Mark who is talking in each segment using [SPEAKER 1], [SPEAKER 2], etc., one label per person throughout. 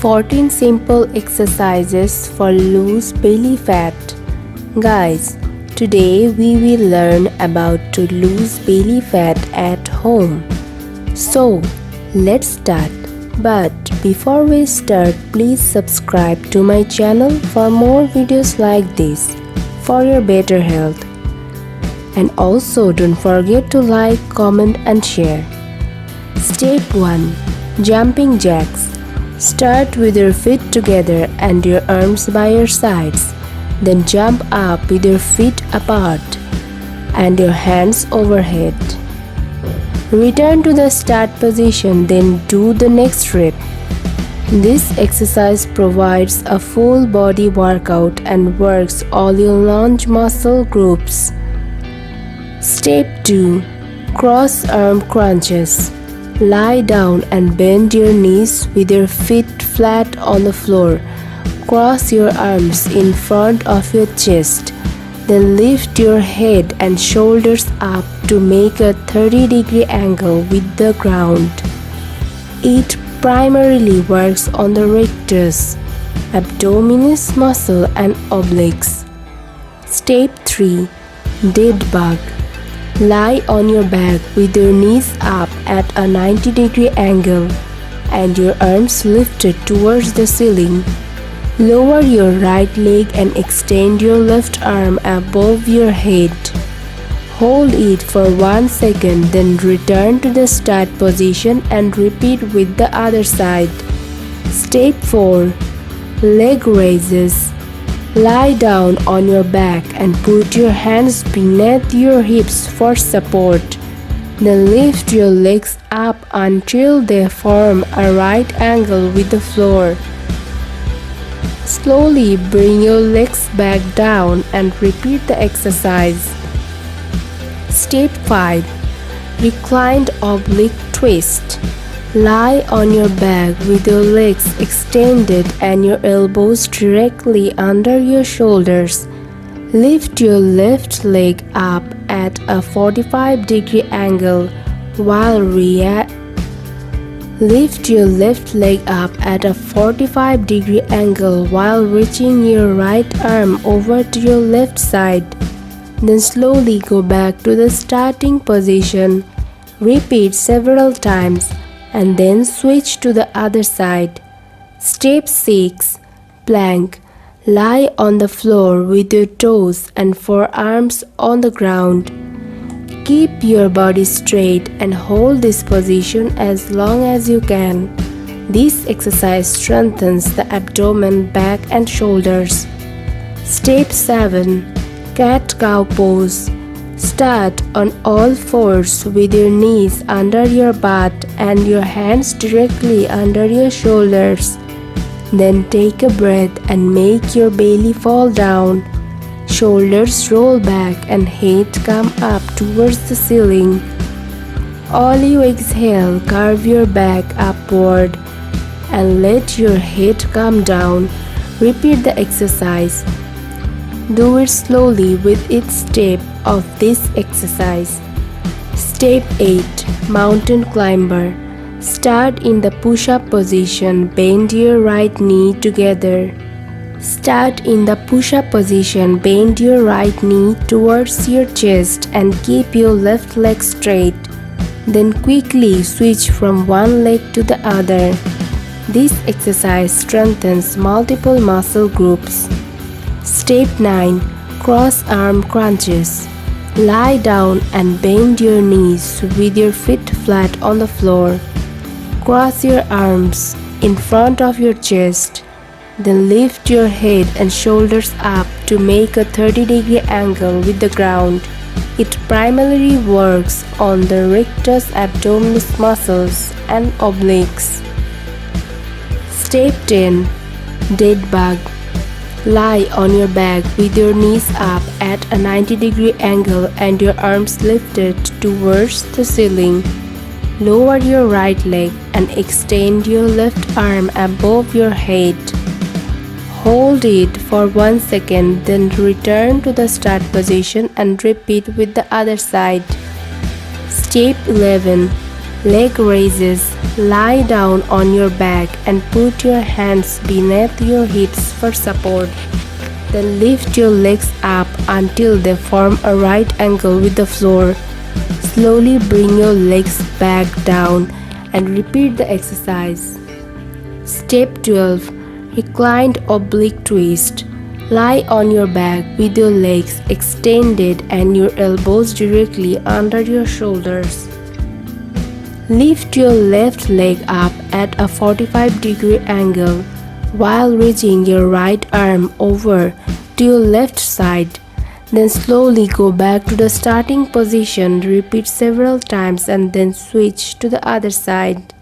[SPEAKER 1] 14 simple exercises for lose belly fat. Guys, today we will learn about to lose belly fat at home. So, let's start. But before we start, please subscribe to my channel for more videos like this for your better health. And also don't forget to like, comment and share. Step 1. Jumping jacks. Start with your feet together and your arms by your sides. Then jump up with your feet apart and your hands overhead. Return to the start position, then do the next rep. This exercise provides a full body workout and works all your lunge muscle groups. Step 2. Cross arm crunches. Lie down and bend your knees with your feet flat on the floor. Cross your arms in front of your chest. Then lift your head and shoulders up to make a 30-degree angle with the ground. It primarily works on the rectus, abdominis muscle and obliques. Step 3. Dead bug. Lie on your back with your knees up at a 90-degree angle and your arms lifted towards the ceiling. Lower your right leg and extend your left arm above your head. Hold it for 1 second, then return to the start position and repeat with the other side. Step 4. Leg raises. Lie down on your back and put your hands beneath your hips for support. Then lift your legs up until they form a right angle with the floor. Slowly bring your legs back down and repeat the exercise. Step 5. Reclined oblique twist. Lie on your back with your legs extended and your elbows directly under your shoulders. Lift your left leg up at a 45-degree angle while Lift your left leg up at a 45-degree angle while reaching your right arm over to your left side. Then slowly go back to the starting position. Repeat several times and then switch to the other side. Step 6. Plank. Lie on the floor with your toes and forearms on the ground. Keep your body straight and hold this position as long as you can. This exercise strengthens the abdomen, back and shoulders. Step 7. Cat-cow pose. Start on all fours with your knees under your butt and your hands directly under your shoulders. Then take a breath and make your belly fall down. Shoulders roll back and head come up towards the ceiling. All you exhale, curve your back upward and let your head come down. Repeat the exercise. Do it slowly with each step of this exercise. Step 8. Mountain climber. Start in the push-up position. Bend your right knee together. Start in the push-up position. Bend your right knee towards your chest and keep your left leg straight. Then quickly switch from one leg to the other. This exercise strengthens multiple muscle groups. Step 9. Cross arm crunches. Lie down and bend your knees with your feet flat on the floor. Cross your arms in front of your chest. Then lift your head and shoulders up to make a 30-degree angle with the ground. It primarily works on the rectus abdominis muscles and obliques. Step 10. Dead bug. Lie on your back with your knees up at a 90-degree angle and your arms lifted towards the ceiling. Lower your right leg and extend your left arm above your head. Hold it for 1 second, then return to the start position and repeat with the other side. Step 11. Leg raises. Lie down on your back and put your hands beneath your hips for support. Then lift your legs up until they form a right angle with the floor. Slowly bring your legs back down and repeat the exercise. Step 12. Reclined oblique twist. Lie on your back with your legs extended and your elbows directly under your shoulders. Lift your left leg up at a 45-degree angle while reaching your right arm over to your left side. Then slowly go back to the starting position, repeat several times and then switch to the other side.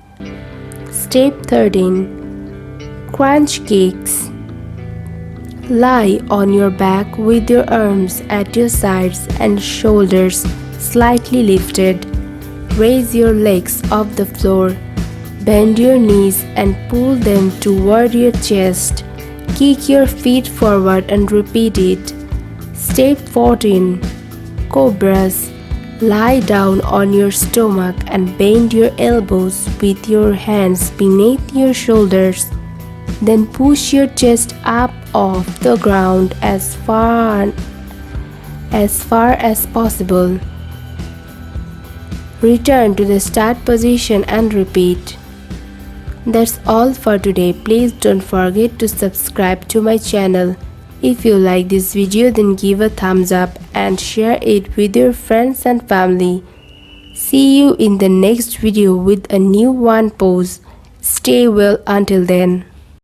[SPEAKER 1] Step 13. Crunch kicks. Lie on your back with your arms at your sides and shoulders slightly lifted. Raise your legs off the floor. Bend your knees and pull them toward your chest. Kick your feet forward and repeat it. Step 14. Cobras. Lie down on your stomach and bend your elbows with your hands beneath your shoulders. Then push your chest up off the ground as far as possible. Return to the start position and repeat. That's all for today. Please don't forget to subscribe to my channel. If you like this video, then give a thumbs up and share it with your friends and family. See you in the next video with a new one pose. Stay well until then.